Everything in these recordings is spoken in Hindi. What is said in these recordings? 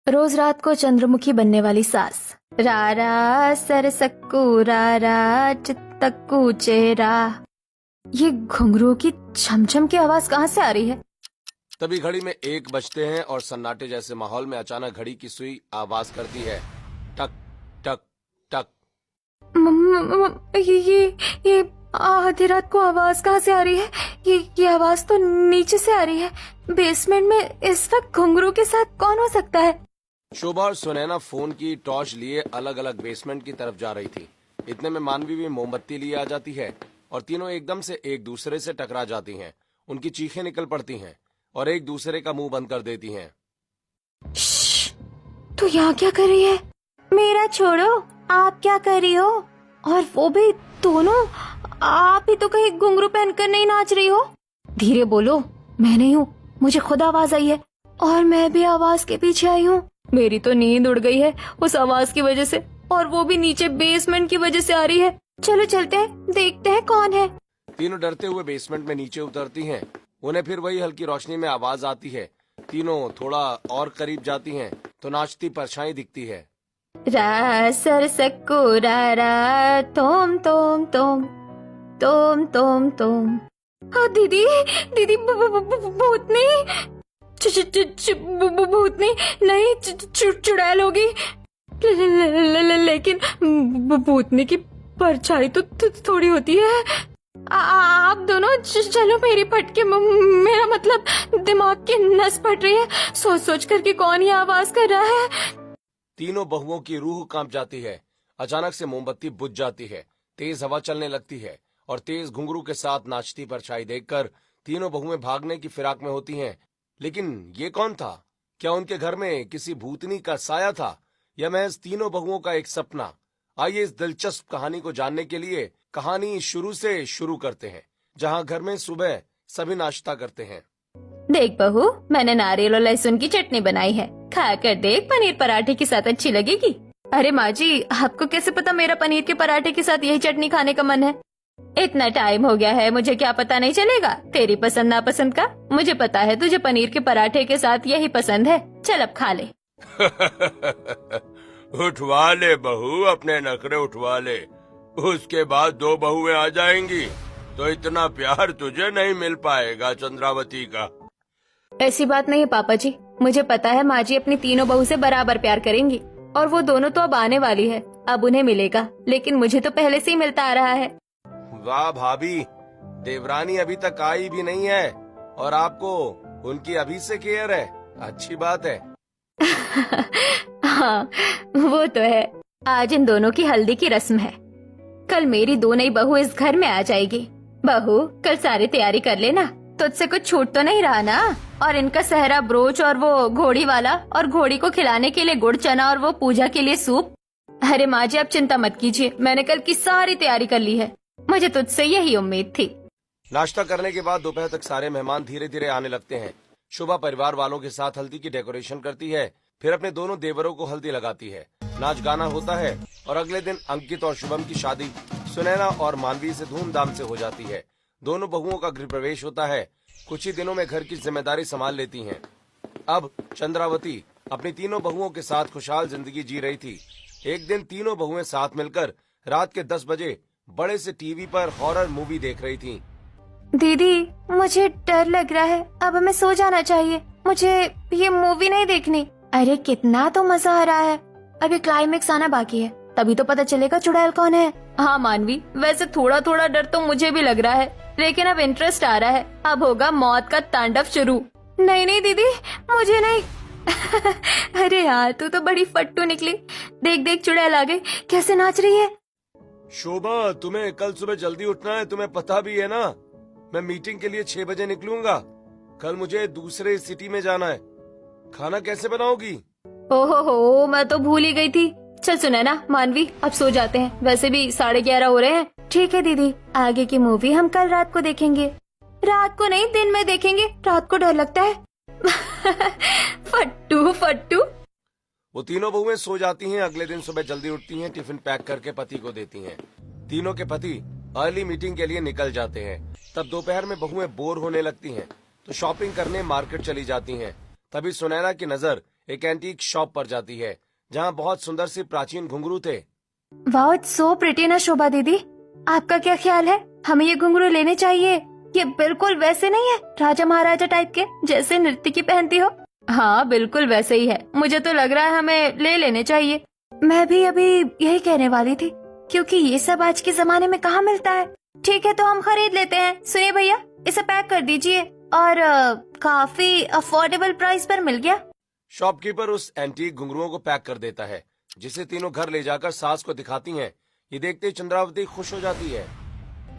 रोज रात को चंद्रमुखी बनने वाली सास। रारा सरसक्कू रारा चित्तक्कू चेरा। ये घुंघरू की छमछम की आवाज कहाँ से आ रही है? तभी घड़ी में 1 बजते हैं और सन्नाटे जैसे माहौल में अचानक घड़ी की सुई आवाज करती है, टक टक टक। ये आधी रात को आवाज कहाँ से आ रही है? ये आवाज तो नीचे से आ रही है। बेसमेंट में इस वक्त घुंघरू के साथ कौन हो सकता है? शोभा और सुनैना फोन की टॉर्च लिए अलग अलग बेसमेंट की तरफ जा रही थी। इतने में मानवी भी मोमबत्ती लिए आ जाती है और तीनों एकदम से एक दूसरे से टकरा जाती हैं। उनकी चीखें निकल पड़ती हैं और एक दूसरे का मुंह बंद कर देती हैं। तू यहाँ क्या कर रही है? मेरा छोड़ो, आप क्या कर रही हो? और वो भी दोनों? आप ही तो कहीं घुंघरू पहनकर नहीं नाच रही हो। धीरे बोलो, मैं नहीं हूँ, मुझे खुद आवाज आई है और मैं भी आवाज के पीछे आई हूँ। मेरी तो नींद उड़ गई है उस आवाज की वजह से, और वो भी नीचे बेसमेंट की वजह से आ रही है। चलो चलते हैं, देखते हैं कौन है। तीनों डरते हुए बेसमेंट में नीचे उतरती हैं। उन्हें फिर वही हल्की रोशनी में आवाज आती है। तीनों थोड़ा और करीब जाती हैं तो नाचती परछाई दिखती है। रा सर सक्कू रा रा तोम तोम तोम तोम तोम तोम। हाँ दीदी, दीदी भूतनी, भूतनी नहीं, चुड़ैल होगी। लेकिन भूतनी की परछाई तो थोड़ी होती है। आप दोनों चलो, मेरी फटके, मेरा मतलब दिमाग की नस फट रही है सोच सोच कर कि कौन ये आवाज कर रहा है। तीनों बहुओं की रूह कांप जाती है। अचानक से मोमबत्ती बुझ जाती है, तेज हवा चलने लगती है और तेज घुंघरू के साथ नाचती परछाई देखकर तीनों बहुएं भागने की फिराक में होती हैं। लेकिन ये कौन था? क्या उनके घर में किसी भूतनी का साया था या महज तीनों बहुओं का एक सपना? आइए इस दिलचस्प कहानी को जानने के लिए कहानी शुरू से शुरू करते हैं, जहाँ घर में सुबह सभी नाश्ता करते हैं। देख बहू, मैंने नारियल और लहसुन की चटनी बनाई है, खा कर देख, पनीर पराठे के साथ अच्छी लगेगी। अरे माँ जी, आपको कैसे पता मेरा पनीर के पराठे के साथ यही चटनी खाने का मन है? इतना टाइम हो गया है, मुझे क्या पता नहीं चलेगा तेरी पसंद नापसंद का? मुझे पता है तुझे पनीर के पराठे के साथ यही पसंद है, चल अब खा ले। उठवा ले बहू, अपने नखरे उठवा ले। उसके बाद 2 बहुएं आ जाएंगी तो इतना प्यार तुझे नहीं मिल पाएगा चंद्रावती का। ऐसी बात नहीं है पापा जी, मुझे पता है माँ जी अपनी तीनों बहू से बराबर प्यार करेंगी, और वो दोनों तो अब आने वाली है, अब उन्हें मिलेगा, लेकिन मुझे तो पहले से ही मिलता आ रहा है। वाह भाभी, देवरानी अभी तक आई भी नहीं है और आपको उनकी अभी से केयर है, अच्छी बात है। हाँ वो तो है। आज इन दोनों की हल्दी की रस्म है, कल मेरी 2 नई बहू इस घर में आ जाएगी। बहू, कल सारी तैयारी कर लेना, तुझसे कुछ छूट तो नहीं रहा ना? और इनका सहरा ब्रोच और वो घोड़ी वाला, और घोड़ी को खिलाने के लिए गुड़ चना और वो पूजा के लिए सूप। अरे माँ जी आप चिंता मत कीजिए, मैंने कल की सारी तैयारी कर ली है, मुझे तुझसे यही उम्मीद थी। नाश्ता करने के बाद दोपहर तक सारे मेहमान धीरे धीरे आने लगते हैं। शोभा परिवार वालों के साथ हल्दी की डेकोरेशन करती है, फिर अपने दोनों देवरों को हल्दी लगाती है। नाच गाना होता है और अगले दिन अंकित और शुभम की शादी सुनैना और मानवी से धूमधाम से हो जाती है। दोनों बहुओं का गृह प्रवेश होता है। कुछ ही दिनों में घर की जिम्मेदारी संभाल लेती हैं। अब चंद्रावती अपनी तीनों बहुओं के साथ खुशहाल जिंदगी जी रही थी। एक दिन तीनों बहुएं साथ मिलकर रात के 10 बजे बड़े से टीवी पर हॉरर मूवी देख रही थीं। दीदी मुझे डर लग रहा है, अब हमें सो जाना चाहिए, मुझे ये मूवी नहीं देखनी। अरे कितना तो मजा आ रहा है, अभी क्लाइमेक्स आना बाकी है, तभी तो पता चलेगा चुड़ैल कौन है। हाँ मानवी, वैसे थोड़ा थोड़ा डर तो मुझे भी लग रहा है, लेकिन अब इंटरेस्ट आ रहा है, अब होगा मौत का तांडव शुरू। नहीं नहीं दीदी, मुझे नहीं। अरे यार तू तो बड़ी फट्टू निकली, देख देख चुड़ैल आ गई, कैसे नाच रही है। शोभा, तुम्हें कल सुबह जल्दी उठना है, तुम्हें पता भी है ना? मैं मीटिंग के लिए 6 बजे निकलूंगा। कल मुझे दूसरे सिटी में जाना है। खाना कैसे बनाओगी? ओहो, मैं तो भूल ही गई थी। चल सुनैना, मानवी, अब सो जाते हैं, वैसे भी 11:30 हो रहे हैं। ठीक है दीदी, आगे की मूवी हम कल रात को देखेंगे। रात को नहीं, दिन में देखेंगे, रात को डर लगता है। फट्टू फट्टू। वो तीनों बहुएं सो जाती हैं। अगले दिन सुबह जल्दी उठती हैं, टिफिन पैक करके पति को देती हैं। तीनों के पति अर्ली मीटिंग के लिए निकल जाते हैं। तब दोपहर में बहुएं बोर होने लगती हैं तो शॉपिंग करने मार्केट चली जाती हैं। तभी सुनैना की नजर एक एंटीक शॉप पर जाती है जहाँ बहुत सुंदर सी प्राचीन घुंघरू थे। वाओ, इट्स सो प्रिटी ना शोभा दीदी। आपका क्या ख्याल है, हमें ये घुंघरू लेने चाहिए? ये बिल्कुल वैसे नहीं है राजा महाराजा टाइप के जैसे नर्तकी पहनती हो। हाँ बिल्कुल वैसे ही है, मुझे तो लग रहा है हमें ले लेने चाहिए। मैं भी अभी यही कहने वाली थी, क्योंकि ये सब आज के जमाने में कहाँ मिलता है। ठीक है तो हम खरीद लेते हैं। सुनिए भैया, इसे पैक कर दीजिए। और काफी अफोर्डेबल प्राइस पर मिल गया। शॉपकीपर उस एंटीक घुंघरुओं को पैक कर देता है, जिसे तीनों घर ले जाकर सास को दिखाती हैं। ये देखते ही चंद्रावती खुश हो जाती है।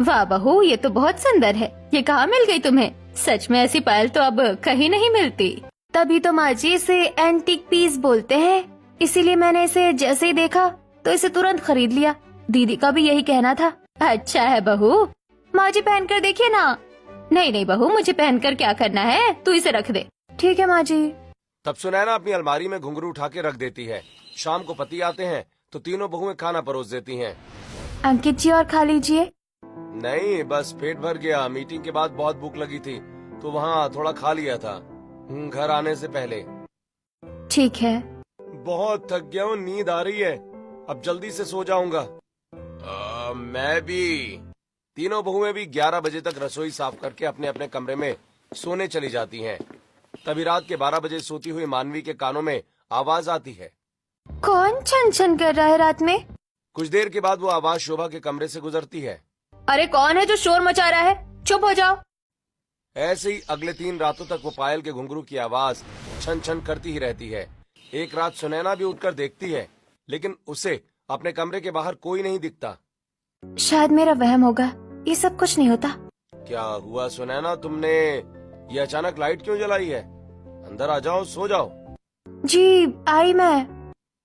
वाह बहू, ये तो बहुत सुंदर है। ये कहाँ मिल गई तुम्हें? सच में ऐसी पायल तो अब कहीं नहीं मिलती। तभी तो माँ जी इसे एंटीक पीस बोलते हैं, इसीलिए मैंने इसे जैसे ही देखा तो इसे तुरंत खरीद लिया। दीदी का भी यही कहना था। अच्छा है बहू, माँ जी पहन कर देखिए ना। नहीं नहीं बहू, मुझे पहनकर क्या करना है, तू इसे रख दे। ठीक है माँ जी। तब सुनैना अपनी अलमारी में घुंघरू उठा के रख देती है। शाम को पति आते हैं तो तीनों बहुएं खाना परोस देती हैं। अंकित जी और खा लीजिए। नहीं, बस पेट भर गया। मीटिंग के बाद बहुत भूख लगी थी तो वहाँ थोड़ा खा लिया था घर आने से पहले। ठीक है। बहुत थक गया हूँ, नींद आ रही है, अब जल्दी से सो जाऊंगा। मैं भी। तीनों बहुएं भी 11 बजे तक रसोई साफ करके अपने अपने कमरे में सोने चली जाती हैं। तभी रात के 12 बजे सोती हुई मानवी के कानों में आवाज आती है। कौन छन छन कर रहा है रात में? कुछ देर के बाद वो आवाज शोभा के कमरे से गुजरती है। अरे कौन है जो शोर मचा रहा है? चुप हो जाओ। ऐसे ही अगले 3 रातों तक वो पायल के घुंघरू की आवाज छन छन करती ही रहती है। एक रात सुनैना भी उठकर देखती है, लेकिन उसे अपने कमरे के बाहर कोई नहीं दिखता। शायद मेरा वहम होगा, ये सब कुछ नहीं होता। क्या हुआ सुनैना, तुमने ये अचानक लाइट क्यों जलाई है? अंदर आ जाओ, सो जाओ। जी आई मैं।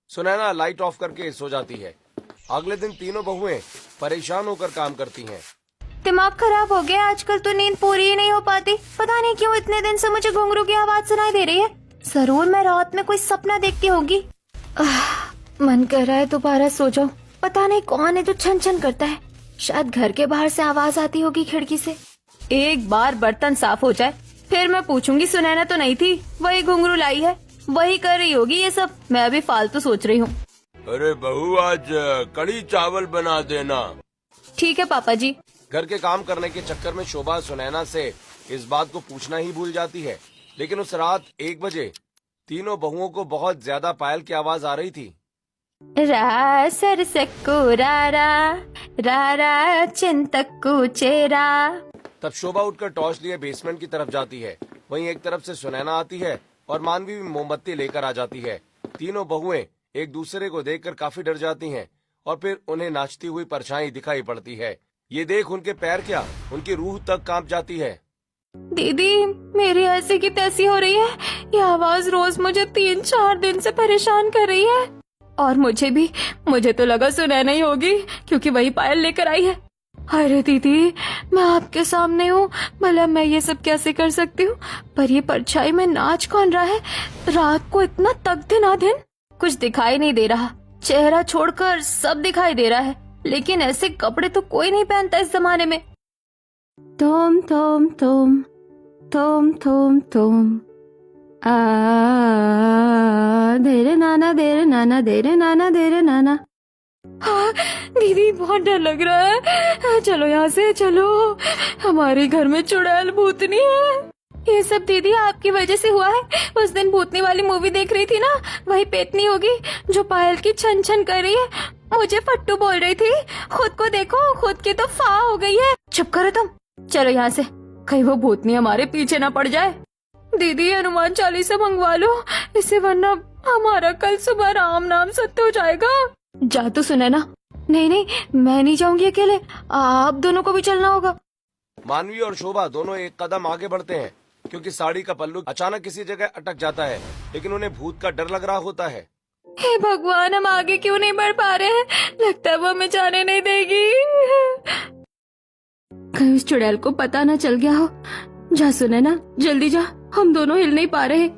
सुनैना लाइट ऑफ करके सो जाती है। अगले दिन तीनों बहुएं परेशान होकर काम करती हैं। दिमाग खराब हो गया, आजकल तो नींद पूरी ही नहीं हो पाती। पता नहीं क्यों इतने दिन से मुझे घुंघरू की आवाज सुनाई दे रही है। जरूर मैं रात में कोई सपना देखती होगी। मन कर रहा है दोबारा सो जाऊं। पता नहीं कौन है जो छन छन करता है। शायद घर के बाहर से आवाज आती होगी खिड़की से। एक बार बर्तन साफ हो जाए फिर मैं पूछूंगी सुनैना तो नहीं थी, वही घुंघरू लाई है, वही कर रही होगी ये सब। मैं अभी फालतू सोच रही हूँ। अरे बहू, आज कड़ी चावल बना देना। ठीक है पापा जी। घर के काम करने के चक्कर में शोभा सुनैना से इस बात को पूछना ही भूल जाती है। लेकिन उस रात 1 बजे तीनों बहुओं को बहुत ज्यादा पायल की आवाज आ रही थी। रा सर सक्कू रा चिंतक्कू चेरा। तब शोभा उठकर टॉर्च लिए बेसमेंट की तरफ जाती है। वहीं एक तरफ से सुनैना आती है और मानवी भी मोमबत्ती लेकर आ जाती है। तीनों बहुएं एक दूसरे को देखकर काफी डर जाती हैं और फिर उन्हें नाचती हुई परछाई दिखाई पड़ती है। ये देख उनके पैर क्या, उनकी रूह तक कांप जाती है। दीदी मेरी ऐसी की तैसी हो रही है। ये आवाज रोज मुझे 3-4 दिन से परेशान कर रही है। और मुझे तो लगा सुनैना ही होगी, क्योंकि वही पायल लेकर आई है। अरे दीदी, मैं आपके सामने हूँ, भला मैं ये सब कैसे कर सकती हूँ? पर ये परछाई में नाच कौन रहा है? रात को इतना तक दिन कुछ दिखाई नहीं दे रहा। चेहरा छोड़कर सब दिखाई दे रहा है, लेकिन ऐसे कपड़े तो कोई नहीं पहनता इस जमाने में। तुम देरे नाना देरे नाना देरे नाना देरे नाना। हाँ दीदी, बहुत डर लग रहा है। चलो यहाँ से चलो, हमारे घर में चुड़ैल भूतनी है। ये सब दीदी आपकी वजह से हुआ है। उस दिन भूतनी वाली मूवी देख रही थी ना, वही पेतनी होगी जो पायल की छन छन कर रही है। मुझे फट्टू बोल रही थी। खुद को देखो, खुद की तो फा हो गई है। चुप करो तुम, चलो यहाँ से, कहीं वो भूतनी हमारे पीछे ना पड़ जाए। दीदी हनुमान चालीसा मंगवा लो इसे, वरना हमारा कल सुबह राम नाम सत्य हो जाएगा। जा तो सुनैना। नहीं, मैं नहीं जाऊंगी अकेले, आप दोनों को भी चलना होगा। मानवी और शोभा दोनों एक कदम आगे बढ़ते हैं, क्योंकि साड़ी का पल्लू अचानक किसी जगह अटक जाता है, लेकिन उन्हें भूत का डर लग रहा होता है। हे भगवान, हम आगे क्यों नहीं बढ़ पा रहे हैं? लगता है वो हमें जाने नहीं देगी। कहीं उस चुड़ैल को पता न चल गया हो। जा सुनैना, जल्दी जा, हम दोनों हिल नहीं पा रहे।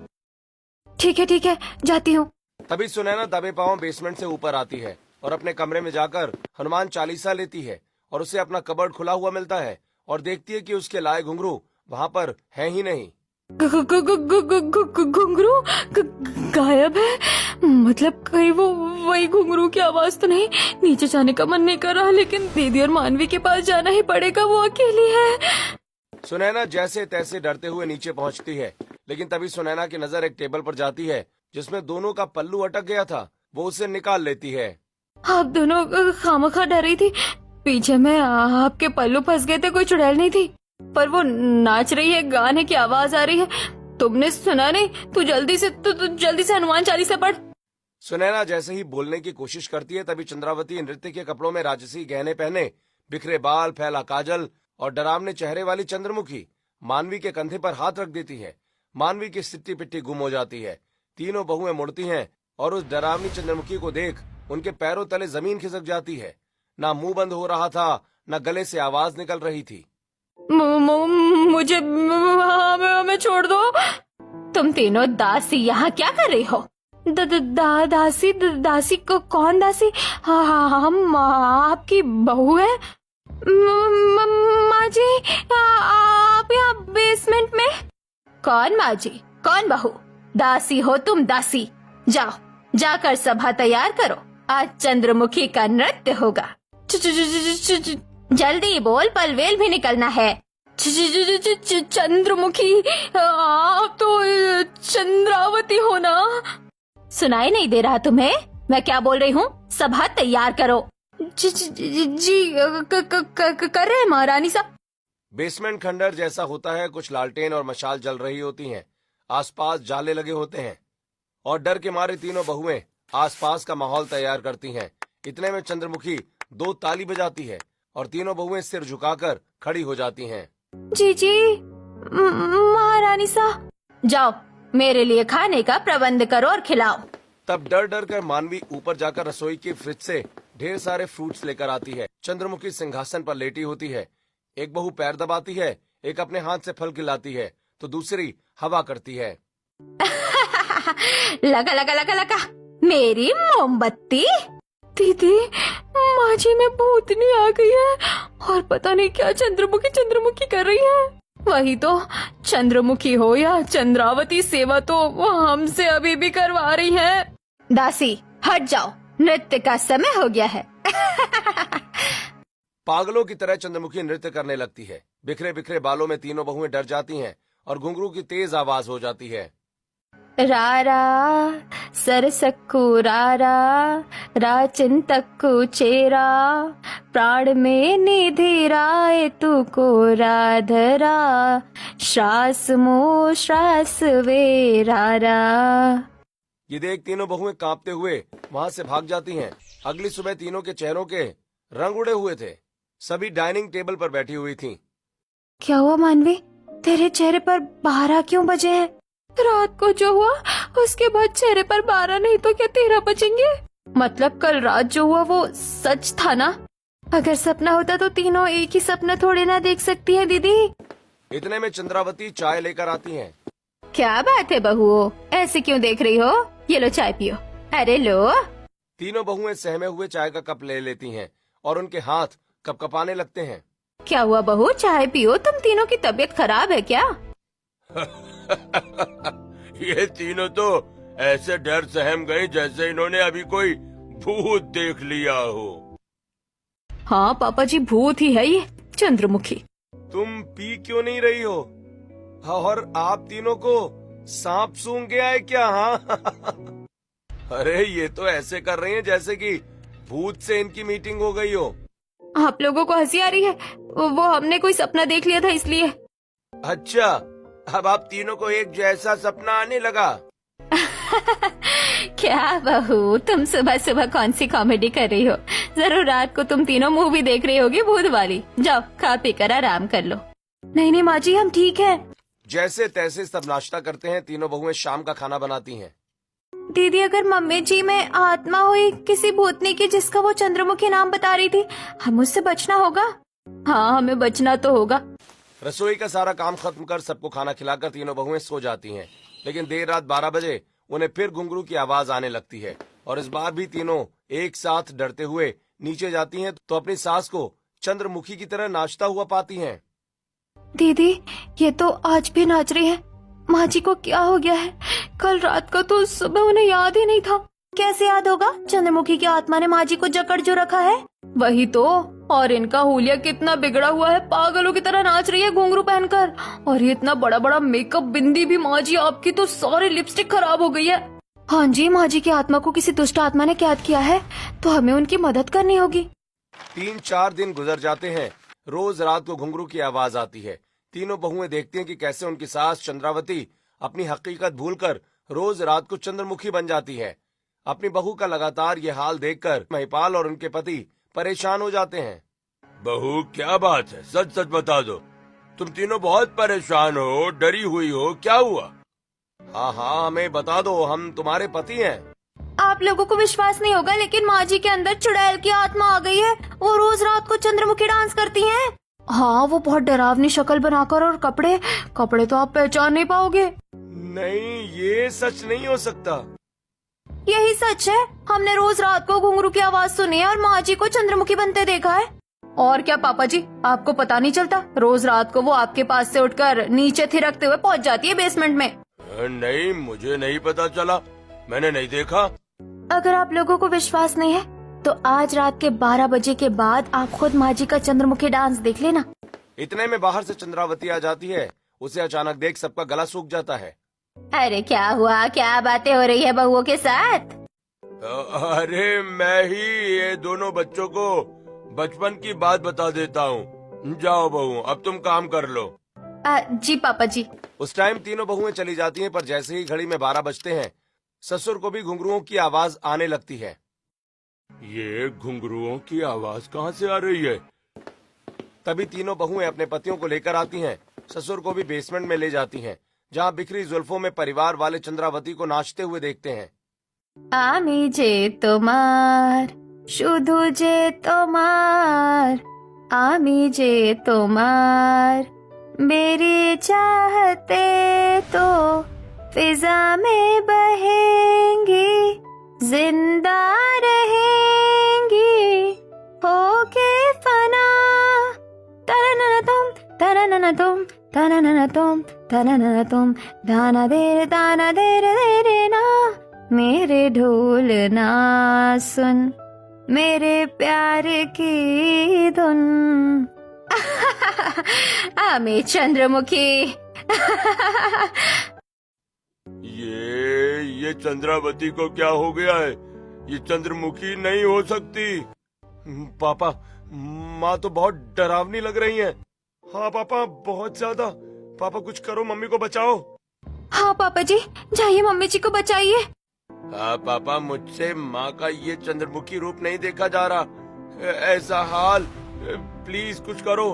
ठीक है, जाती हूँ। तभी सुनैना दबे पांव बेसमेंट से ऊपर आती है और अपने कमरे में जाकर हनुमान चालीसा लेती है और उसे अपना कबर्ड खुला हुआ मिलता है और देखती है कि उसके लाए घुंघरू वहाँ पर है ही नहीं। घुंघरू गायब है। मतलब कहीं वो वही घुंघरू की आवाज तो नहीं। नीचे जाने का मन नहीं कर रहा, लेकिन दीदी और मानवी के पास जाना ही पड़ेगा, वो अकेली है। सुनैना जैसे तैसे डरते हुए नीचे पहुंचती है, लेकिन तभी सुनैना की नजर एक टेबल पर जाती है जिसमें दोनों का पल्लू अटक गया था। वो उसे निकाल लेती है। आप दोनों खामखा डर रही थी। पीछे में आपके पल्लू फंस गए थे, कोई चुड़ैल नहीं थी। पर वो नाच रही है, गाने की आवाज आ रही है। तुमने सुना नहीं? तू जल्दी से हनुमान चालीसा पढ़। सुनैना जैसे ही बोलने की कोशिश करती है, तभी चंद्रावती नृत्य के कपड़ों में राजसी गहने पहने, बिखरे बाल, फैला काजल और डरावने चेहरे वाली चंद्रमुखी मानवी के कंधे पर हाथ रख देती है। मानवी की सिट्टी पिट्टी गुम हो जाती है। तीनों बहुएं मुड़ती हैं और उस डरावनी चंद्रमुखी को देख उनके पैरों तले जमीन खिसक जाती है। ना मुंह बंद हो रहा था, न गले से आवाज निकल रही थी। मुझे हमें छोड़ दो। तुम तीनों दासी यहाँ क्या कर रही हो? दासी को कौन दासी? हम आपकी बहू है। माँ जी, आप यहाँ बेसमेंट में? कौन माँ जी, कौन बहू? दासी हो तुम, दासी। जाओ, जाकर सभा तैयार करो, आज चंद्रमुखी का नृत्य होगा। जल्दी बोल, पलवेल भी निकलना है। चंद्रमुखी, आप तो चंद्रावती हो ना? सुनाई नहीं दे रहा तुम्हें? मैं क्या बोल रही हूँ? सभा तैयार करो। जी कर रहे हैं महारानी साहब। बेसमेंट खंडर जैसा होता है। कुछ लालटेन और मशाल जल रही होती हैं। आसपास जाले लगे होते हैं और डर के मारे तीनों बहुएं आसपास का माहौल तैयार करती हैं। इतने में चंद्रमुखी 2 ताली बजाती है और तीनों बहुएं सिर झुकाकर खड़ी हो जाती हैं। जी महारानी साहब, जाओ मेरे लिए खाने का प्रबंध करो और खिलाओ। तब डर डर कर मानवी ऊपर जाकर रसोई की फ्रिज से ढेर सारे फ्रूट्स लेकर आती है। चंद्रमुखी सिंहासन पर लेटी होती है। एक बहू पैर दबाती है, एक अपने हाथ से फल खिलाती है तो दूसरी हवा करती है। लगा लगा लगा लगा मेरी मोमबत्ती। दीदी, माँ जी में भूतनी आ गई है और पता नहीं क्या चंद्रमुखी कर रही है। वही तो, चंद्रमुखी हो या चंद्रावती, सेवा तो वो हमसे अभी भी करवा रही है। दासी हट जाओ, नृत्य का समय हो गया है। पागलों की तरह चंद्रमुखी नृत्य करने लगती है। बिखरे बिखरे बालों में तीनों बहुएं डर जाती हैं और घुंघरू की तेज आवाज हो जाती है। रारा सरसक्कू रारा, राचिंतक्कू चेरा, प्राण में निधि राय तू को राधरा, श्रास मो श्रास वे रारा। ये देख तीनों बहुएं कांपते हुए वहां से भाग जाती हैं। अगली सुबह तीनों के चेहरों के रंग उड़े हुए थे। सभी डाइनिंग टेबल पर बैठी हुई थीं। क्या हुआ मानवी, तेरे चेहरे पर 12 क्यों बजे हैं? रात को जो हुआ उसके बाद चेहरे पर 12 नहीं तो क्या 13 बजेंगे? मतलब कल रात जो हुआ वो सच था ना? अगर सपना होता तो तीनों एक ही सपना थोड़े ना देख सकती हैं दीदी। इतने में चंद्रावती चाय लेकर आती हैं। क्या बात है बहुओं, ऐसे क्यों देख रही हो? ये लो चाय पियो। अरे लो। तीनों बहुएं सहमे हुए चाय का कप ले लेती हैं और उनके हाथ कपकपाने लगते हैं। क्या हुआ बहू, चाय पियो। तुम तीनों की तबीयत खराब है क्या? ये तीनों तो ऐसे डर सहम गए जैसे इन्होंने अभी कोई भूत देख लिया हो। हाँ पापा जी, भूत ही है ये चंद्रमुखी। तुम पी क्यों नहीं रही हो? और आप तीनों को सांप सूंघ गया है क्या? हाँ। अरे ये तो ऐसे कर रही हैं जैसे कि भूत से इनकी मीटिंग हो गई हो। आप लोगों को हंसी आ रही है? वो हमने कोई सपना देख लिया था इसलिए। अच्छा, अब आप तीनों को एक जैसा सपना आने लगा। क्या बहू, तुम सुबह सुबह कौन सी कॉमेडी कर रही हो? जरूर रात को तुम तीनों मूवी देख रही होगी भूत वाली। जाओ खा पी कर आराम कर लो। नहीं नहीं माँ जी, हम ठीक है। जैसे तैसे सब नाश्ता करते हैं। तीनों बहुएं शाम का खाना बनाती हैं। दीदी, अगर मम्मी जी में आत्मा हुई किसी भूतनी की जिसका वो चंद्रमुखी नाम बता रही थी, हम उससे बचना होगा। हाँ, हमें बचना तो होगा। रसोई का सारा काम खत्म कर सबको खाना खिलाकर तीनों बहुएं सो जाती हैं। लेकिन देर रात 12 बजे उन्हें फिर घुंघरू की आवाज आने लगती है और इस बार भी तीनों एक साथ डरते हुए नीचे जाती हैं तो अपनी सास को चंद्रमुखी की तरह नाचता हुआ पाती हैं। दीदी, ये तो आज भी नाच रही है। माँ जी को क्या हो गया है? कल रात का तो सुबह उन्हें याद ही नहीं था। कैसे याद होगा? चंद्रमुखी की आत्मा ने माँ जी को जकड़ जो रखा है। वही तो। और इनका हुलिया कितना बिगड़ा हुआ है, पागलों की तरह नाच रही है घुंघरू पहनकर। और ये इतना बड़ा बड़ा मेकअप, बिंदी भी। माँ जी आपकी तो सारी लिपस्टिक खराब हो गई है। हाँ जी, माँ जी की आत्मा को किसी दुष्ट आत्मा ने कैद किया है, तो हमें उनकी मदद करनी होगी। 3-4 दिन गुजर जाते हैं। रोज रात को घुंघरू की आवाज आती है। तीनों बहुएं देखती हैं कि कैसे उनकी सास चंद्रावती अपनी हकीकत भूलकर रोज रात को चंद्रमुखी बन जाती है। अपनी बहू का लगातार ये हाल देखकर महिपाल और उनके पति परेशान हो जाते हैं। बहू, क्या बात है? सच सच बता दो। तुम तीनों बहुत परेशान हो, डरी हुई हो, क्या हुआ? हाँ हाँ, हमें बता दो, हम तुम्हारे पति हैं। आप लोगों को विश्वास नहीं होगा, लेकिन माँ जी के अंदर चुड़ैल की आत्मा आ गई है। वो रोज रात को चंद्रमुखी डांस करती हैं। हाँ, वो बहुत डरावनी शक्ल बनाकर, और कपड़े तो आप पहचान नहीं पाओगे। नहीं, ये सच नहीं हो सकता। यही सच है। हमने रोज रात को घुंघरू की आवाज सुनी है और माँ जी को चंद्रमुखी बनते देखा है। और क्या पापा जी, आपको पता नहीं चलता? रोज रात को वो आपके पास से उठकर नीचे थिरकते हुए पहुँच जाती है बेसमेंट में। नहीं, मुझे नहीं पता चला, मैंने नहीं देखा। अगर आप लोगों को विश्वास नहीं है तो आज रात के 12 बजे के बाद आप खुद माँ जी का चंद्रमुखी डांस देख लेना। इतने में बाहर से चंद्रावती आ जाती है। उसे अचानक देख सबका गला सूख जाता है। अरे क्या हुआ? क्या बातें हो रही है बहुओं के साथ? अरे मैं ही ये दोनों बच्चों को बचपन की बात बता देता हूँ। जाओ बहू, अब तुम काम कर लो। जी पापा जी। उस टाइम तीनों बहुएं चली जाती हैं, पर जैसे ही घड़ी में 12 बजते हैं, ससुर को भी घुंघरुओं की आवाज आने लगती है। ये घुंघरुओं की आवाज कहाँ से आ रही है? तभी तीनों बहुएं अपने पतियों को लेकर आती हैं। ससुर को भी बेसमेंट में ले जाती हैं, जहाँ बिखरी जुल्फों में परिवार वाले चंद्रावती को नाचते हुए देखते हैं। आमी जे तोमार, शुधु जे तोमार, आमी जे तोमार, मेरी चाहते तो फिजा में बहेंगी, जिंदा रहेंगी होके फना। तरनना तुम, तरनना तुम, तरनना तुम, तरनना तुम, दाना देर देरे ना, मेरे ढोल ना सुन, मेरे प्यार की धुन। आमी चंद्रमुखी। ये चंद्रावती को क्या हो गया है? ये चंद्रमुखी नहीं हो सकती। पापा, माँ तो बहुत डरावनी लग रही है। हाँ पापा, बहुत ज्यादा। पापा कुछ करो, मम्मी को बचाओ। हाँ पापा जी, जाइए मम्मी जी को बचाइए। हाँ पापा, मुझसे माँ का ये चंद्रमुखी रूप नहीं देखा जा रहा। ऐसा हाल, प्लीज कुछ करो।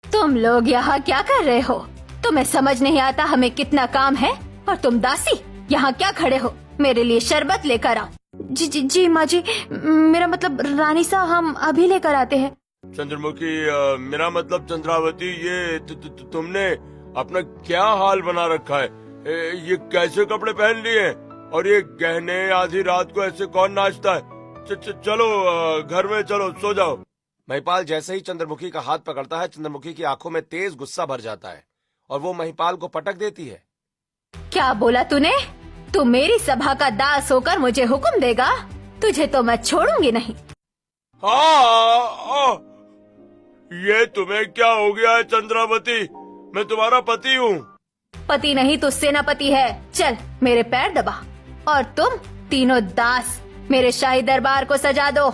तुम लोग यहाँ क्या कर रहे हो? तुम्हें समझ नहीं आता हमें कितना काम है? और तुम दासी यहाँ क्या खड़े हो? मेरे लिए शरबत लेकर आओ। जी जी जी माँ जी, मेरा मतलब रानी सा, हम अभी लेकर आते हैं। चंद्रमुखी, मेरा मतलब चंद्रावती, ये तुमने अपना क्या हाल बना रखा है? ये कैसे कपड़े पहन लिए? और ये गहने आधी रात को ऐसे कौन नाचता है? चलो घर में चलो, सो जाओ। महिपाल जैसे ही चंद्रमुखी का हाथ पकड़ता है, चंद्रमुखी की आंखों में तेज गुस्सा भर जाता है और वो महिपाल को पटक देती है। क्या बोला तूने? तू मेरी सभा का दास होकर मुझे हुक्म देगा? तुझे तो मैं छोड़ूंगी नहीं। हाँ, ये तुम्हें क्या हो गया है चंद्रावती? मैं तुम्हारा पति हूँ। पति नहीं तो सेनापति है। चल मेरे पैर दबा। और तुम तीनों दास मेरे शाही दरबार को सजा दो।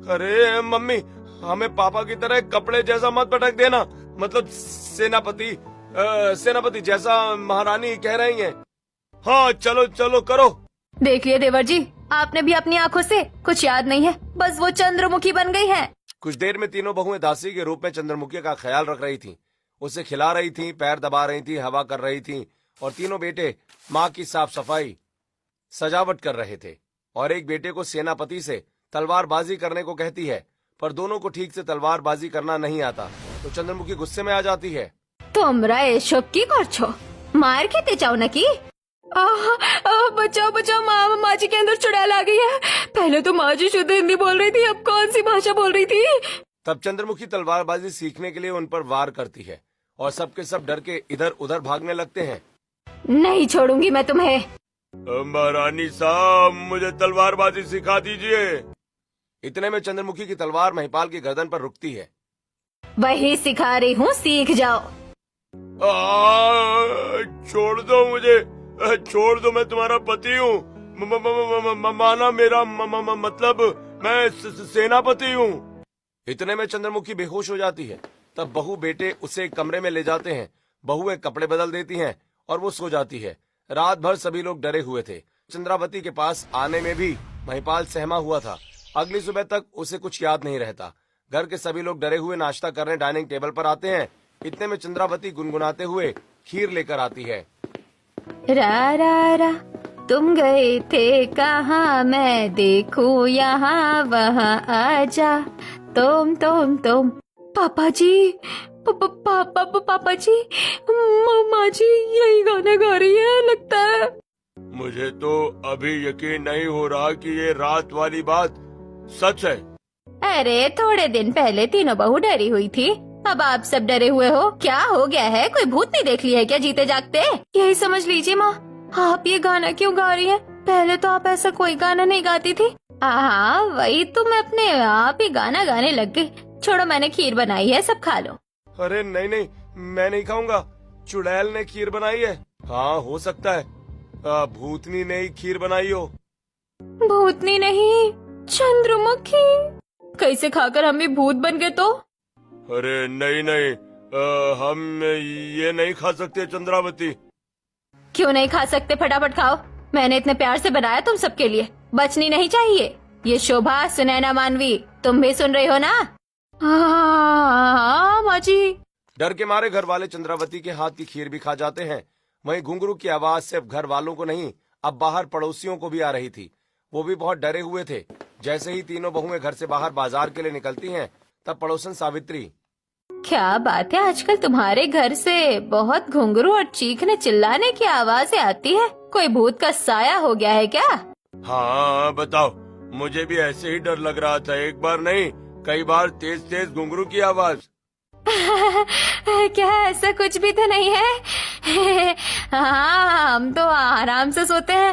अरे मम्मी, हमें पापा की तरह कपड़े जैसा मत पटक देना। मतलब सेनापति जैसा महारानी कह रही हैं। हाँ चलो चलो करो। देखिए देवर जी, आपने भी अपनी आंखों से कुछ याद नहीं है, बस वो चंद्रमुखी बन गई है। कुछ देर में तीनों बहुएं दासी के रूप में चंद्रमुखी का ख्याल रख रही थीं। उसे खिला रही थीं, पैर दबा रही थीं, हवा कर रही थीं, और तीनों बेटे माँ की साफ सफाई सजावट कर रहे थे। और एक बेटे को सेनापति से तलवारबाजी करने को कहती है, पर दोनों को ठीक से तलवारबाजी करना नहीं आता। तो चंद्रमुखी गुस्से में आ जाती है। তোমরা এসব কি করছো? मार खेते जाओ ना की? बचाओ बचाओ, माँ जी के अंदर चुड़ैल आ गई है। पहले तो माँ जी शुद्ध हिंदी बोल रही थी, अब कौन सी भाषा बोल रही थी? तब चंद्रमुखी तलवारबाजी सीखने के लिए उन पर वार करती है और सबके सब डर के इधर उधर भागने लगते हैं। नहीं छोड़ूंगी मैं तुम्हें। महारानी साहब, मुझे तलवारबाजी सिखा दीजिए। इतने में चंद्रमुखी की तलवार महिपाल की गर्दन पर रुकती है। वही सिखा रही हूँ, सीख जाओ। छोड़ दो मुझे, छोड़ दो, मैं तुम्हारा पति हूँ। माना मेरा मतलब मैं सेनापति हूँ। इतने में चंद्रमुखी बेहोश हो जाती है। तब बहू बेटे उसे एक कमरे में ले जाते हैं। बहू एक कपड़े बदल देती हैं और वो सो जाती है। रात भर सभी लोग डरे हुए थे। चंद्रावती के पास आने में भी महिपाल सहमा हुआ था। अगली सुबह तक उसे कुछ याद नहीं रहता। घर के सभी लोग डरे हुए नाश्ता करने डाइनिंग टेबल पर आते हैं। इतने में चंद्रावती गुनगुनाते हुए खीर लेकर आती है। रा रा रा, तुम गए थे कहाँ, मैं देखूं यहाँ वहाँ, आजा तुम। पापा जी, पापा जी, मम्मा जी यही गाना गा रही है लगता है। मुझे तो अभी यकीन नहीं हो रहा कि ये रात वाली बात सच है। अरे थोड़े दिन पहले तीनों बहू डरी हुई थी, अब आप सब डरे हुए हो। क्या हो गया है, कोई भूत नहीं देख लिया है क्या जीते जागते? यही समझ लीजिए माँ, आप ये गाना क्यों गा रही हैं? पहले तो आप ऐसा कोई गाना नहीं गाती थी। हाँ वही तो, मैं अपने आप ही गाना गाने लग गई। छोड़ो, मैंने खीर बनाई है, सब खा लो। अरे नहीं, मैं नहीं खाऊंगा। चुड़ैल ने खीर बनाई है। हाँ हो सकता है भूतनी ने ही खीर बनाई हो। भूतनी नहीं, चंद्रमुखी। कैसे खाकर हम भी भूत बन गए तो? अरे नहीं, हम ये नहीं खा सकते चंद्रावती। क्यों नहीं खा सकते? फटाफट खाओ, मैंने इतने प्यार से बनाया तुम सबके लिए, बचनी नहीं चाहिए। ये शोभा, सुनैना, मानवी, तुम भी सुन रही हो ना? हाँ माँ जी। डर के मारे घर वाले चंद्रावती के हाथ की खीर भी खा जाते हैं। वहीं घुंघरू की आवाज सिर्फ घर वालों को नहीं, अब बाहर पड़ोसियों को भी आ रही थी। वो भी बहुत डरे हुए थे। जैसे ही तीनों बहुएं घर से बाहर बाजार के लिए निकलती हैं, तब पड़ोसन सावित्री, क्या बात है, आजकल तुम्हारे घर से बहुत घुंघरू और चीखने चिल्लाने की आवाजें आती है। कोई भूत का साया हो गया है क्या? हाँ बताओ, मुझे भी ऐसे ही डर लग रहा था। एक बार नहीं, कई बार तेज घुंघरू की आवाज। क्या ऐसा कुछ भी तो नहीं है? हाँ हम तो आराम से सोते हैं।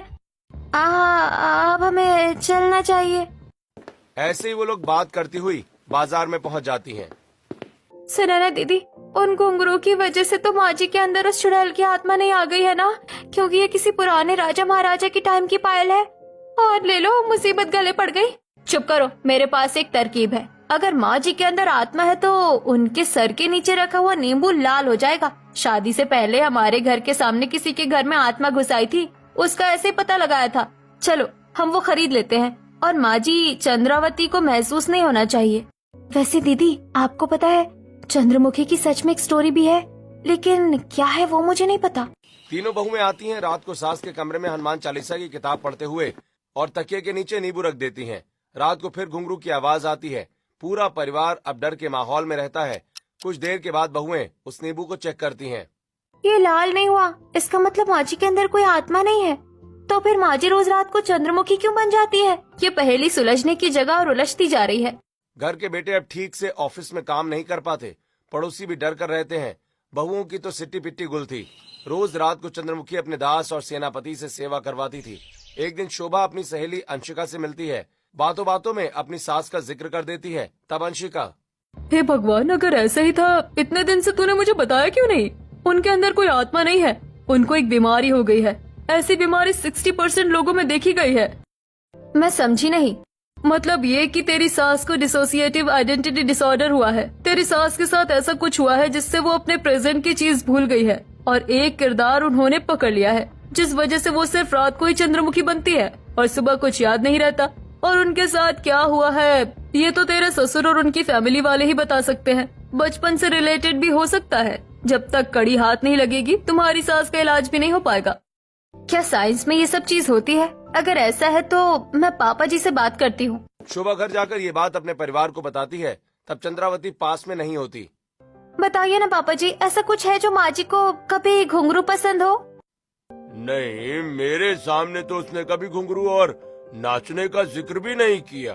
अब हमें चलना चाहिए। ऐसे ही वो लोग बात करती हुई बाजार में पहुंच जाती हैं। सुनैना दीदी, उन घुंघरू की वजह से तो माँ जी के अंदर उस चुड़ैल की आत्मा नहीं आ गई है ना? क्योंकि ये किसी पुराने राजा महाराजा की टाइम की पायल है। और ले लो, मुसीबत गले पड़ गई। चुप करो, मेरे पास एक तरकीब है। अगर माँ जी के अंदर आत्मा है तो उनके सर के नीचे रखा हुआ नींबू लाल हो जाएगा। शादी से पहले हमारे घर के सामने किसी के घर में आत्मा घुस आई थी, उसका ऐसे पता लगाया था। चलो हम वो खरीद लेते हैं, और माँ जी चंद्रावती को महसूस नहीं होना चाहिए। वैसे दीदी, आपको पता है चंद्रमुखी की सच में एक स्टोरी भी है, लेकिन क्या है वो मुझे नहीं पता। तीनों बहुएं आती हैं। रात को सास के कमरे में हनुमान चालीसा की किताब पढ़ते हुए और तकिए के नीचे नींबू रख देती हैं। रात को फिर घुंघरू की आवाज आती है। पूरा परिवार अब डर के माहौल में रहता है। कुछ देर के बाद बहुएं उस नींबू को चेक करती हैं। ये लाल नहीं हुआ, इसका मतलब माँ जी के अंदर कोई आत्मा नहीं है। तो फिर माँ जी रोज रात को चंद्रमुखी क्यों बन जाती है? ये पहेली सुलझने की जगह और उलझती जा रही है। घर के बेटे अब ठीक से ऑफिस में काम नहीं कर पाते। पड़ोसी भी डर कर रहते हैं। बहुओं की तो सिट्टी पिट्टी गुल थी। रोज रात को चंद्रमुखी अपने दास और सेनापति से सेवा करवाती थी। एक दिन शोभा अपनी सहेली अंशिका से मिलती है। बातों बातों में अपनी सास का जिक्र कर देती है। तब अंशिका, हे भगवान, अगर ऐसा ही था, इतने दिन से तूने मुझे बताया क्यों नहीं? उनके अंदर कोई आत्मा नहीं है, उनको एक बीमारी हो गई है। ऐसी बीमारी 60% लोगों में देखी गई है। मैं समझी नहीं। मतलब ये कि तेरी सास को डिसोसिएटिव आइडेंटिटी डिसऑर्डर हुआ है। तेरी सास के साथ ऐसा कुछ हुआ है जिससे वो अपने प्रेजेंट की चीज भूल गई है, और एक किरदार उन्होंने पकड़ लिया है, जिस वजह से वो सिर्फ रात को ही चंद्रमुखी बनती है और सुबह कुछ याद नहीं रहता। और उनके साथ क्या हुआ है ये तो तेरे ससुर और उनकी फैमिली वाले ही बता सकते हैं। बचपन से रिलेटेड भी हो सकता है। जब तक कड़ी हाथ नहीं लगेगी, तुम्हारी सास का इलाज भी नहीं हो पाएगा। क्या साइंस में ये सब चीज होती है? अगर ऐसा है तो मैं पापा जी से बात करती हूँ। शोभा घर जाकर ये बात अपने परिवार को बताती है। तब चंद्रावती पास में नहीं होती। बताइए ना पापा जी, ऐसा कुछ है जो माँ जी को कभी घुंघरू पसंद हो? नहीं, मेरे सामने तो उसने कभी घुंघरू और नाचने का जिक्र भी नहीं किया।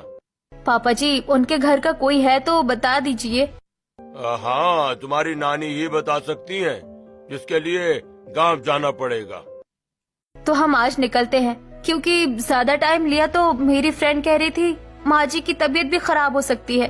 पापा जी, उनके घर का कोई है तो बता दीजिए। हाँ, तुम्हारी नानी ही बता सकती हैं, जिसके लिए गांव जाना पड़ेगा। तो हम आज निकलते हैं, क्योंकि ज्यादा टाइम लिया तो मेरी फ्रेंड कह रही थी माँ जी की तबीयत भी खराब हो सकती है।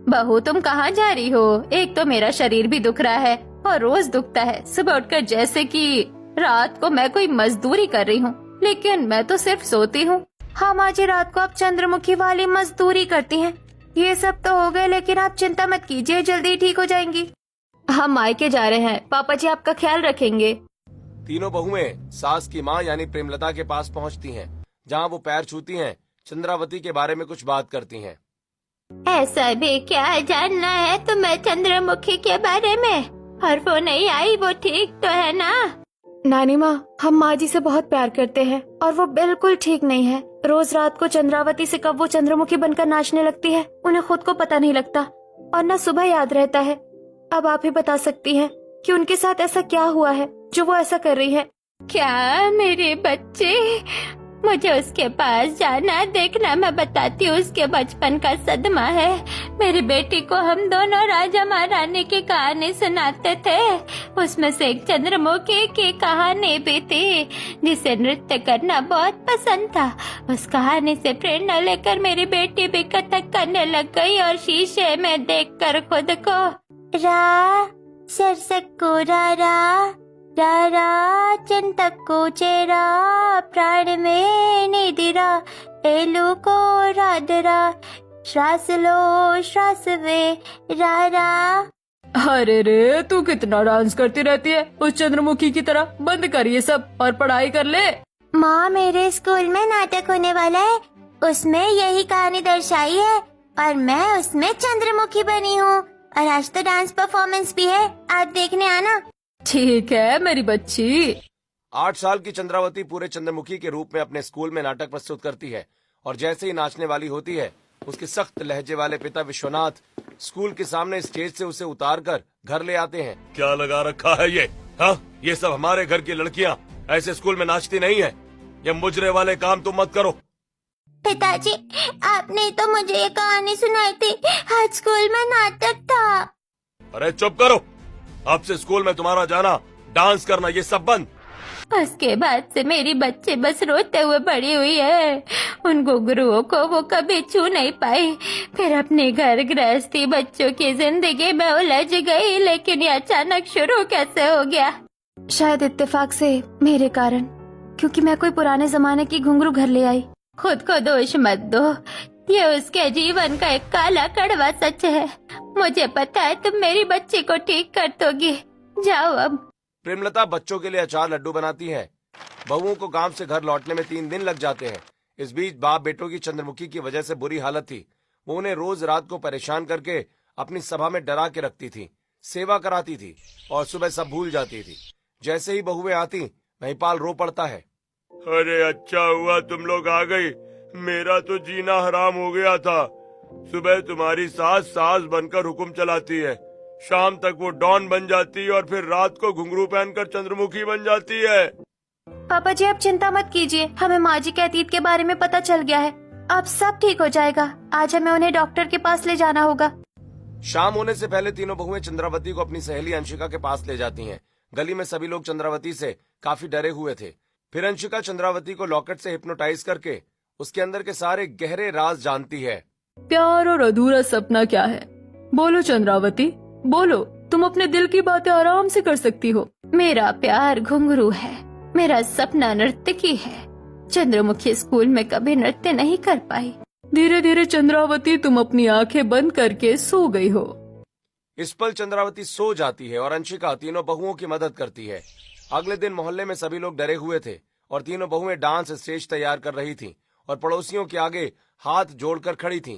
बहू तुम कहाँ जा रही हो? एक तो मेरा शरीर भी दुख रहा है और रोज दुखता है सुबह उठकर, जैसे कि रात को मैं कोई मजदूरी कर रही हूँ, लेकिन मैं तो सिर्फ सोती हूँ। हाँ माँ जी, रात को आप चंद्रमुखी वाली मजदूरी करती हैं। ये सब तो हो गए, लेकिन आप चिंता मत कीजिए, जल्दी ही ठीक हो जाएंगी। हम मायके जा रहे हैं, पापा जी आपका ख्याल रखेंगे। तीनों बहुएं सास की माँ यानी प्रेमलता के पास पहुंचती हैं, जहां वो पैर छूती हैं, चंद्रावती के बारे में कुछ बात करती हैं। ऐसा भी क्या जानना है तुम्हें चंद्रमुखी के बारे में? और वो नहीं आई, वो ठीक तो है ना? नानी माँ, हम माँ जी से बहुत प्यार करते हैं और वो बिल्कुल ठीक नहीं है। रोज रात को चंद्रावती से कब वो चंद्रमुखी बनकर नाचने लगती है, उन्हें खुद को पता नहीं लगता और न सुबह याद रहता है। अब आप ही बता सकती हैं कि उनके साथ ऐसा क्या हुआ है जो वो ऐसा कर रही है। क्या मेरे बच्चे, मुझे उसके पास जाना, देखना मैं बताती हूँ, उसके बचपन का सदमा है। मेरी बेटी को हम दोनों राजा महारानी की कहानी सुनाते थे, उसमें से एक चंद्रमुखी की कहानी भी थी जिसे नृत्य करना बहुत पसंद था। उस कहानी से प्रेरणा लेकर मेरी बेटी भी कथक करने लग गई और शीशे में देखकर खुद को रा सरसको रा चिंतको चेरा प्राण में निधिरा एलू को राधरा श्वास लो श्वास वे रा। अरे रे, तू कितना डांस करती रहती है उस चंद्रमुखी की तरह। बंद कर ये सब और पढ़ाई कर ले। माँ, मेरे स्कूल में नाटक होने वाला है, उसमें यही कहानी दर्शाई है और मैं उसमें चंद्रमुखी बनी हूँ। और आज तो डांस परफॉर्मेंस भी है, आप देखने आना। ठीक है मेरी बच्ची। 8 साल की चंद्रावती पूरे चंद्रमुखी के रूप में अपने स्कूल में नाटक प्रस्तुत करती है और जैसे ही नाचने वाली होती है, उसके सख्त लहजे वाले पिता विश्वनाथ स्कूल के सामने स्टेज से उसे उतारकर घर ले आते हैं। क्या लगा रखा है ये? हाँ, ये सब हमारे घर की लड़कियाँ ऐसे स्कूल में नाचती नहीं है। ये मुजरे वाले काम तुम मत करो। पिताजी, आपने तो मुझे ये कहानी सुनाई थी, आज स्कूल में नाटक था। अरे चुप करो, अब से स्कूल में तुम्हारा जाना, डांस करना, ये सब बंद। उसके बाद से मेरी बच्चे बस रोते हुए बड़ी हुई है। उन गुरुओं को वो कभी छू नहीं पाई। फिर अपने घर गृहस्थी बच्चों की जिंदगी में उलझ गई, लेकिन ये अचानक शुरू कैसे हो गया? शायद इत्तेफाक से मेरे कारण, क्योंकि मैं कोई पुराने जमाने की घुंघरू घर ले आई। खुद को दोष मत दो, ये उसके जीवन का एक काला कड़वा सच है। मुझे पता है तुम मेरी बच्ची को ठीक कर दोगी। जाओ अब। प्रेमलता बच्चों के लिए अचार लड्डू बनाती है। बहुओं को गांव से घर लौटने में 3 दिन लग जाते हैं। इस बीच बाप बेटों की चंद्रमुखी की वजह से बुरी हालत थी। वो उन्हें रोज रात को परेशान करके अपनी सभा में डरा के रखती थी, सेवा कराती थी और सुबह सब भूल जाती थी। जैसे ही बहुएं आती, महिपाल रो पड़ता है। अरे अच्छा हुआ तुम लोग आ गई, मेरा तो जीना हराम हो गया था। सुबह तुम्हारी सास बनकर हुक्म चलाती है, शाम तक वो डॉन बन जाती है और फिर रात को घुंघरू पहनकर चंद्रमुखी बन जाती है। पापा जी, आप चिंता मत कीजिए, हमें माँ जी के अतीत के बारे में पता चल गया है। अब सब ठीक हो जाएगा। आज हमें उन्हें डॉक्टर के पास ले जाना होगा। शाम होने से पहले तीनों बहुएं चंद्रावती को अपनी सहेली अंशिका के पास ले जाती हैं। गली में सभी लोग चंद्रावती से काफी डरे हुए थे। फिर अंशिका चंद्रावती को लॉकेट से हिप्नोटाइज करके उसके अंदर के सारे गहरे राज जानती है। प्यार और अधूरा सपना क्या है? बोलो चंद्रावती, बोलो। तुम अपने दिल की बातें आराम से कर सकती हो। मेरा प्यार घुंघरू है, मेरा सपना नर्तकी है। चंद्रमुखी स्कूल में कभी नृत्य नहीं कर पाई। धीरे धीरे चंद्रावती तुम अपनी आंखें बंद करके सो गई हो। इस पल चंद्रावती सो जाती है और अंशिका तीनों बहुओं की मदद करती है। अगले दिन मोहल्ले में सभी लोग डरे हुए थे और तीनों बहुएं डांस स्टेज तैयार कर रही थीं और पड़ोसियों के आगे हाथ जोड़कर खड़ी थीं।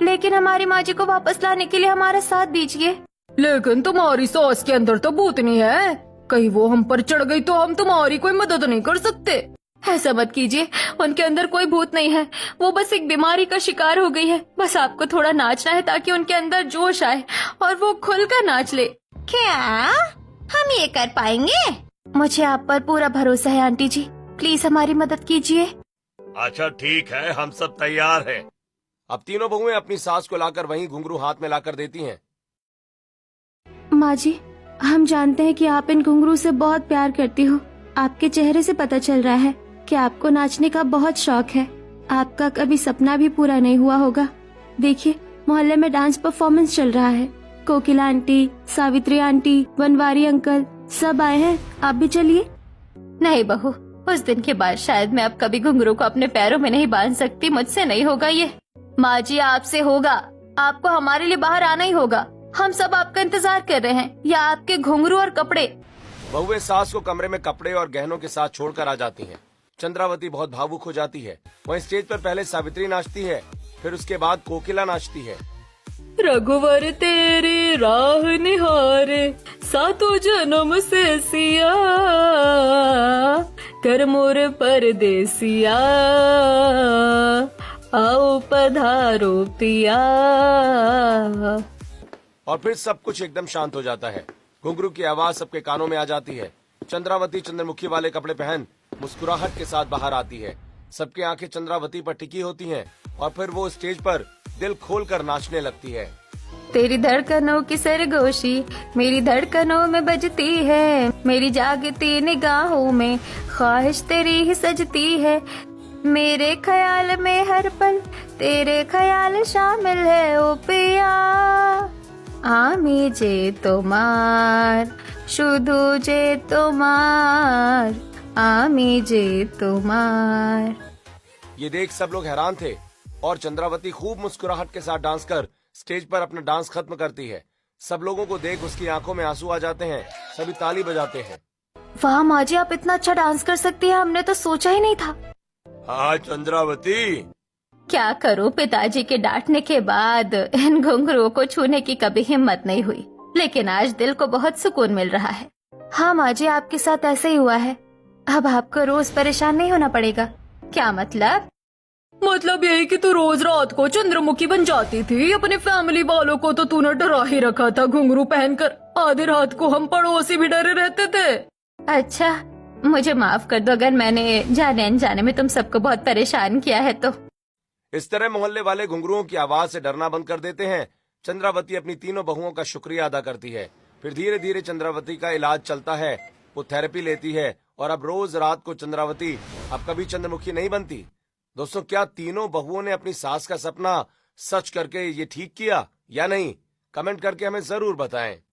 लेकिन हमारी माँ जी को वापस लाने के लिए हमारा साथ दीजिए। लेकिन तुम्हारी सास के अंदर तो भूतनी है, कहीं वो हम पर चढ़ गई तो हम तुम्हारी कोई मदद नहीं कर सकते। ऐसा मत कीजिए, उनके अंदर कोई भूत नहीं है, वो बस एक बीमारी का शिकार हो गई है। बस आपको थोड़ा नाचना है ताकि उनके अंदर जोश आए और वो खुलकर नाच ले। क्या हम ये कर पाएंगे? मुझे आप पर पूरा भरोसा है आंटी जी, प्लीज हमारी मदद कीजिए। अच्छा ठीक है, हम सब तैयार हैं। अब तीनों बहुएं अपनी सास को लाकर वहीं घुंघरू हाथ में लाकर देती हैं। माँ जी, हम जानते हैं कि आप इन घुंघरू से बहुत प्यार करती हो। आपके चेहरे से पता चल रहा है कि आपको नाचने का बहुत शौक है। आपका कभी सपना भी पूरा नहीं हुआ होगा। देखिए, मोहल्ले में डांस परफॉर्मेंस चल रहा है। Kokila aunty, Savitri aunty, Banwari uncle सब आए हैं। आप भी चलिए। नहीं बहू, उस दिन के बाद शायद मैं अब कभी घुंघरू को अपने पैरों में नहीं बांध सकती। मुझसे नहीं होगा ये। माँ जी, आपसे होगा। आपको हमारे लिए बाहर आना ही होगा। हम सब आपका इंतजार कर रहे हैं। या आपके घुंघरू और कपड़े। बहुएं सास को कमरे में कपड़े और गहनों के साथ छोड़कर आ जाती हैं। चंद्रावती बहुत भावुक हो जाती है। वहीं स्टेज पर पहले सावित्री नाचती है, फिर उसके बाद कोकिला नाचती है। रघुवर तेरी राह निहारे, सातों जन्म से सिया, कर मोर परदेसिया, आओ पधारो पिया। और फिर सब कुछ एकदम शांत हो जाता है। घुंघरू की आवाज सबके कानों में आ जाती है। चंद्रावती चंद्रमुखी वाले कपड़े पहन मुस्कुराहट के साथ बाहर आती है। सबकी आंखें चंद्रावती पर टिकी होती हैं और फिर वो स्टेज पर दिल खोलकर नाचने लगती है। तेरी धड़कनों की सरगोशी मेरी धड़कनों में बजती है। मेरी जागती निगाहों में ख्वाहिश तेरी ही सजती है। मेरे ख्याल में हर पल तेरे ख्याल शामिल है। ओ पिया, आमी जे তোমার, শুধু যে তোমার, आमी जे তোমার। ये देख सब लोग हैरान थे और चंद्रावती खूब मुस्कुराहट के साथ डांस कर स्टेज पर अपना डांस खत्म करती है। सब लोगों को देख उसकी आंखों में आंसू आ जाते हैं। सभी ताली बजाते हैं। वाह माँ जी, आप इतना अच्छा डांस कर सकती हैं। हमने तो सोचा ही नहीं था। हाँ चंद्रावती। क्या करूं, पिताजी के डांटने के बाद इन घुंघरुओं को छूने की कभी हिम्मत नहीं हुई। लेकिन आज दिल को बहुत सुकून मिल रहा है। हाँ माँ जी, आपके साथ ऐसे ही हुआ है। अब आपको रोज परेशान नहीं होना पड़ेगा। क्या मतलब? मतलब यही कि तू रोज रात को चंद्रमुखी बन जाती थी। अपने फैमिली वालों को तो तूने डरा ही रखा था घुंघरू पहनकर। आधी रात को हम पड़ोसी भी डरे रहते थे। अच्छा, मुझे माफ कर दो अगर मैंने जाने अनजाने में तुम सबको बहुत परेशान किया है तो। इस तरह मोहल्ले वाले घुंघरुओं की आवाज से डरना बंद कर देते हैं। चंद्रावती अपनी तीनों बहुओं का शुक्रिया अदा करती है। फिर धीरे धीरे चंद्रावती का इलाज चलता है। वो थेरेपी लेती है और अब रोज रात को चंद्रावती अब कभी चंद्रमुखी नहीं बनती। दोस्तों, क्या तीनों बहुओं ने अपनी सास का सपना सच करके ये ठीक किया या नहीं? कमेंट करके हमें जरूर बताएं।